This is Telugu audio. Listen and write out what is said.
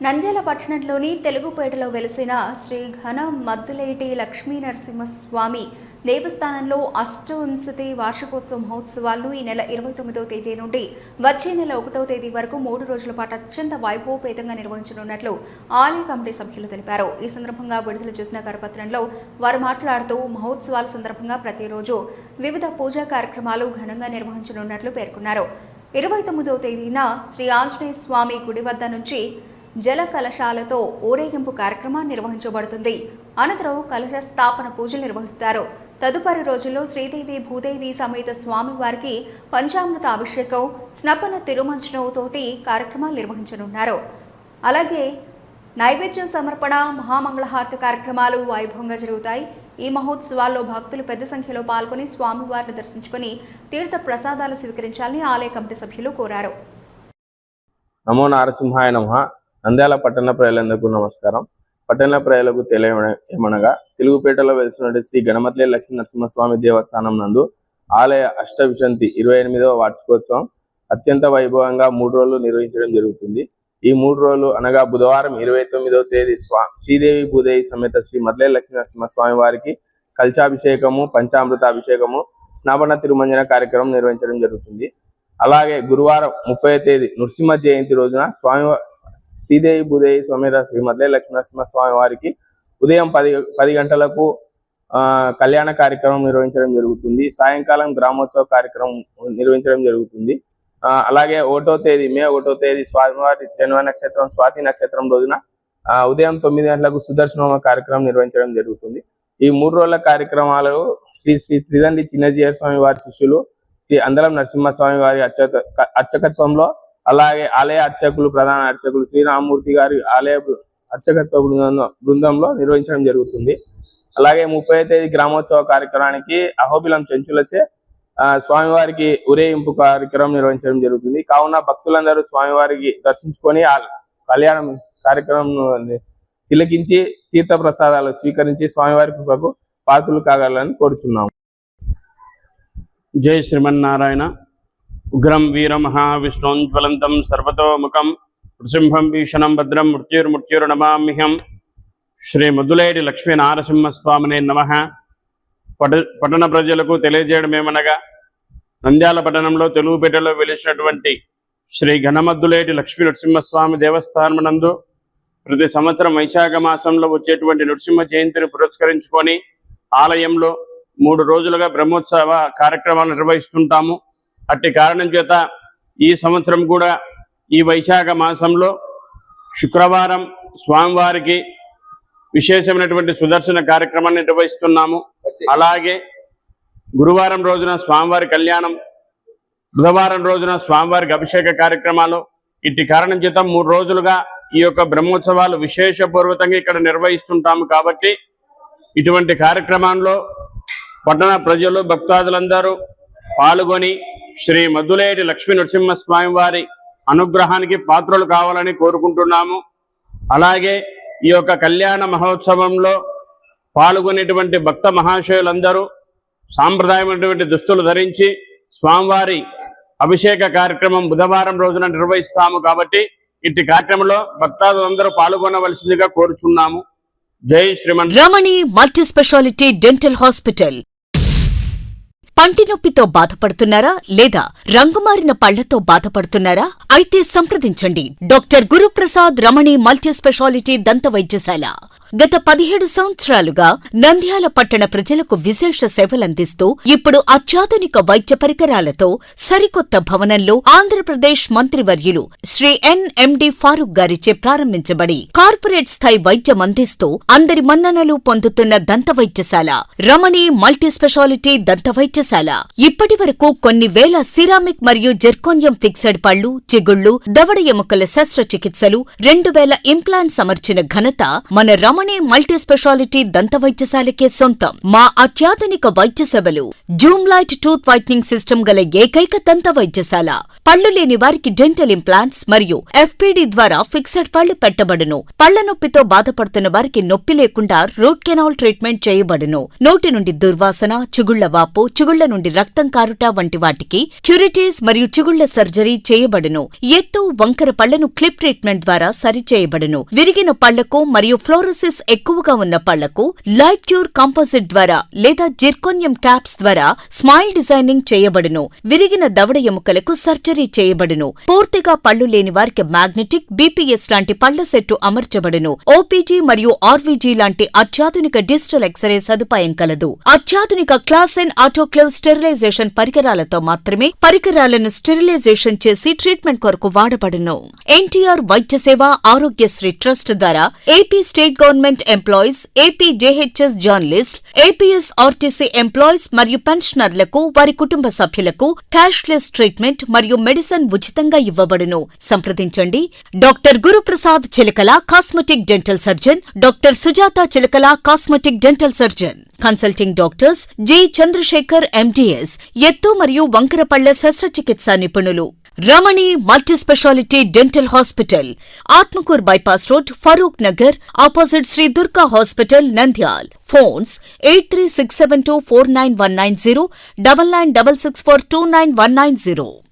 నంద్యాల పట్టణంలోని తెలుగుపేటలో వెలిసిన శ్రీ ఘన మద్దులేటి లక్ష్మీ నరసింహస్వామి దేవస్థానంలో అష్టవింశతి వార్షికోత్సవ మహోత్సవాలను ఈ నెల 29వ తేదీ నుండి వచ్చే నెల 1వ తేదీ వరకు 3 రోజుల పాటు అత్యంత వైభవపేతంగా నిర్వహించనున్నట్లు ఆలయ కమిటీ సభ్యులు తెలిపారు. ఈ సందర్భంగా విడుదల చేసిన కరపత్రంలో వారు మాట్లాడుతూ మహోత్సవాల సందర్భంగా ప్రతిరోజు వివిధ పూజా కార్యక్రమాలు ఘనంగా నిర్వహించనున్నట్లు పేర్కొన్నారు. 29వ తేదీన శ్రీ ఆంజనేయ స్వామి గుడి వద్ద నుంచి జల కలశాలతో ఊరేగింపు కార్యక్రమం నిర్వహించబడుతుంది. అనంతరం కలశ స్థాపన పూజలు నిర్వహిస్తారు. తదుపరి రోజుల్లో శ్రీదేవి భూదేవి సమేత స్వామివారికి పంచామృత అభిషేకం, స్నపన తిరుమంజనంతోటి కార్యక్రమాలు నిర్వహించనున్నారు. అలాగే నైవేద్య సమర్పణ, మహామంగళహారతి కార్యక్రమాలు వైభవంగా జరుగుతాయి. ఈ మహోత్సవాల్లో భక్తులు పెద్ద సంఖ్యలో పాల్గొని స్వామివారిని దర్శించుకుని తీర్థ ప్రసాదాలు స్వీకరించాలని ఆలయ కమిటీ సభ్యులు కోరారు. నమో నారసింహాయ నమః. నంద్యాల పట్టణ ప్రజలందరికీ నమస్కారం. పట్టణ ప్రజలకు తెలియమనగా తెలుగుపేటలో వెలిసినటువంటి శ్రీ గణమద్దులేటి లక్ష్మీ నరసింహస్వామి దేవస్థానం నందు ఆలయ అష్టవిశంతి 28వ వార్షికోత్సవం అత్యంత వైభవంగా 3 రోజులు నిర్వహించడం జరుగుతుంది. ఈ 3 రోజులు అనగా బుధవారం 29వ తేదీ శ్రీదేవి భూదేవి సమేత శ్రీ మద్దులేటి లక్ష్మీ నరసింహస్వామి వారికి కలశాభిషేకము, పంచామృత అభిషేకము, స్నాపన తిరుమంజన కార్యక్రమం నిర్వహించడం జరుగుతుంది. అలాగే గురువారం 30వ తేదీ నృసింహ జయంతి రోజున శ్రీదేవి భూదేవి సమేత శ్రీ మద్దులేటి లక్ష్మీ నరసింహస్వామి వారికి ఉదయం 10 గంటలకు కళ్యాణ కార్యక్రమం నిర్వహించడం జరుగుతుంది. సాయంకాలం గ్రామోత్సవ కార్యక్రమం నిర్వహించడం జరుగుతుంది. అలాగే మే 1వ తేదీ స్వామివారి జన్మ నక్షత్రం స్వాతి నక్షత్రం రోజున ఉదయం 9 గంటలకు సుదర్శన కార్యక్రమం నిర్వహించడం జరుగుతుంది. ఈ 3 రోజుల కార్యక్రమాలు శ్రీ త్రిదండి చిన్నజీయర్ స్వామి వారి శిష్యులు శ్రీ అందలం నరసింహస్వామి వారి అర్చకత్వంలో, అలాగే ఆలయ అర్చకులు ప్రధాన అర్చకులు శ్రీరామమూర్తి గారి ఆలయ అర్చకత్వ బృందంలో నిర్వహించడం జరుగుతుంది. అలాగే 30వ తేదీ గ్రామోత్సవ కార్యక్రమానికి అహోబిలం చెంచులచే స్వామివారికి ఊరేగింపు కార్యక్రమం నిర్వహించడం జరుగుతుంది. కావున భక్తులందరూ స్వామివారికి దర్శించుకొని కళ్యాణం కార్యక్రమం తిలకించి తీర్థ ప్రసాదాలు స్వీకరించి స్వామివారి కృపకు పాత్రలు కాగలని కోరుచున్నాము. జై శ్రీమన్నారాయణ. ఉగ్రం వీరమహావిష్ణోజ్వలంతం సర్వతోముఖం నృసింహం భీషణం భద్రం మృత్యుర్నమామ్యహం. శ్రీ మద్దులేటి లక్ష్మీ నారసింహస్వామినే నమః. పట్టణ ప్రజలకు తెలియజేయడమేమనగా, నంద్యాల పట్టణంలో తెలుగుపేటలో వెలిసినటువంటి శ్రీ ఘనమద్దులేటి లక్ష్మీ నరసింహస్వామి దేవస్థానం నందు ప్రతి సంవత్సరం వైశాఖ మాసంలో వచ్చేటువంటి నృసింహ జయంతిని పురస్కరించుకొని ఆలయంలో 3 రోజులుగా బ్రహ్మోత్సవ కార్యక్రమాలు నిర్వహిస్తుంటాము. అట్టి కారణం చేత ఈ సంవత్సరం కూడా ఈ వైశాఖ మాసంలో శుక్రవారం స్వామివారికి విశేషమైనటువంటి సుదర్శన కార్యక్రమాన్ని నిర్వహిస్తున్నాము. అలాగే గురువారం రోజున స్వామివారి కళ్యాణం, బుధవారం రోజున స్వామివారికి అభిషేక కార్యక్రమాలు. ఇట్టి కారణం చేత 3 రోజులుగా ఈ యొక్క బ్రహ్మోత్సవాలు విశేషపూర్వకంగా ఇక్కడ నిర్వహిస్తుంటాము. కాబట్టి ఇటువంటి కార్యక్రమాల్లో పట్టణ ప్రజలు భక్తాదులందరూ పాల్గొని శ్రీ మద్దులేటి లక్ష్మీ నరసింహస్వామి వారి అనుగ్రహానికి పాత్రలు కావాలని కోరుకుంటున్నాము. అలాగే ఈ యొక్క కళ్యాణ మహోత్సవంలో పాల్గొనేటువంటి భక్త మహాశయులందరూ సాంప్రదాయమైనటువంటి దుస్తులు ధరించి స్వామివారి అభిషేక కార్యక్రమం బుధవారం రోజున నిర్వహిస్తాము. కాబట్టి ఇట్టి కార్యక్రమంలో భక్తాదులందరూ పాల్గొనవలసిందిగా కోరుచున్నాము. జై శ్రీమన్. రమణి మల్టీ స్పెషాలిటీ డెంటల్ హాస్పిటల్. పంటి నొప్పితో బాధపడుతున్నారా లేదా రంగుమారిన పళ్లతో బాధపడుతున్నారా? అయితే సంప్రదించండి డాక్టర్ గురుప్రసాద్ రమణి మల్టీ స్పెషాలిటీ దంత వైద్యశాల. గత 17 సంవత్సరాలుగా నంద్యాల పట్టణ ప్రజలకు విశేష సేవలందిస్తూ ఇప్పుడు అత్యాధునిక వైద్య పరికరాలతో సరికొత్త భవనంలో ఆంధ్రప్రదేశ్ మంత్రివర్యులు శ్రీ ఎన్ఎండి ఫారూక్ గారిచే ప్రారంభించబడి కార్పొరేట్ స్థాయి వైద్యం అందిస్తూ అందరి మన్ననలు పొందుతున్న దంత వైద్యశాల రమణి మల్టీ స్పెషాలిటీ దంత వైద్యశాల ఇప్పటి వరకు కొన్ని వేల సిరామిక్ మరియు జెర్కోనియం ఫిక్సెడ్ పళ్లు, చిగుళ్లు, దవడ ఎముకల శస్త్రచికిత్సలు, 2000 ఇంప్లాంట్స్ అమర్చిన ఘనత మన రమణి మల్టీ స్పెషాలిటీ దంత వైద్యశాలకే సొంతం. మా అత్యాధునిక వైద్య సేవలు Zoom light tooth whitening system గల ఏకైక దంత వైద్యశాల. పళ్లు లేని వారికి డెంటల్ ఇంప్లాంట్స్ మరియు FPD ద్వారా ఫిక్సెడ్ పళ్లు పెట్టబడును. పళ్ల నొప్పితో బాధపడుతున్న వారికి నొప్పి లేకుండా రూట్ కెనాల్ ట్రీట్మెంట్ చేయబడును. నోటి నుండి దుర్వాసన, చిగుళ్ల వాపు, చిగుళ్ల నుండి రక్తం కారుట వంటి వాటికి క్యూరిటీస్ మరియు చిగుళ్ల సర్జరీ చేయబడును. ఎత్తు, వంకర పళ్లను క్లిప్ ట్రీట్మెంట్ ద్వారా సరిచేయబడును. విరిగిన పళ్లకు మరియు ఫ్లోరోసిస్ ఎక్కువగా ఉన్న పళ్లకు లైట్ క్యూర్ కాంపోజిట్ ద్వారా లేదా జిర్కోనియం క్యాప్స్ ద్వారా స్మైల్ డిజైనింగ్ చేయబడును. విరిగిన దవడ ఎముకలకు సర్జరీ చేయబడును. పూర్తిగా పళ్లు లేని వారికి మ్యాగ్నెటిక్, BPS లాంటి పళ్ల సెట్టు అమర్చబడును. OPG మరియు RVG లాంటి అత్యాధునిక డిజిటల్ ఎక్స్రే సదుపాయం కలదు. అత్యాధునిక క్లాస్ N ఆటోక్లేవ్ స్టెరిలైజేషన్ పరికరాలతో మాత్రమే పరికరాలను స్టెరిలైజేషన్ చేసి ట్రీట్మెంట్ కొరకు వాడబడును. NTR వైద్య సేవ ఆరోగ్యశ్రీ ట్రస్ట్ ద్వారా AP state government employees, AP JHS journalist, APS RTC employees మరియు పెన్షనర్లకు వారి కుటుంబ సభ్యులకు క్యాష్లెస్ ట్రీట్మెంట్ మరియు మెడిసిన్ ఉచితంగా ఇవ్వబడును. సంప్రదించండి. Doctor Guruprasad Chilakala, cosmetic dental surgeon, doctor Sujatha Chilakala, cosmetic dental surgeon. Consulting doctors G. Chandrashekar MDS, ఎత్తు మరియు వంకర పళ్ల శస్త్రచికిత్సా నిపుణులు. Ramani multi speciality dental hospital, Atmakur bypass road, Farooq Nagar, opposite Shri Durga hospital, Nandyal. Phones 8367249190, 9966429190.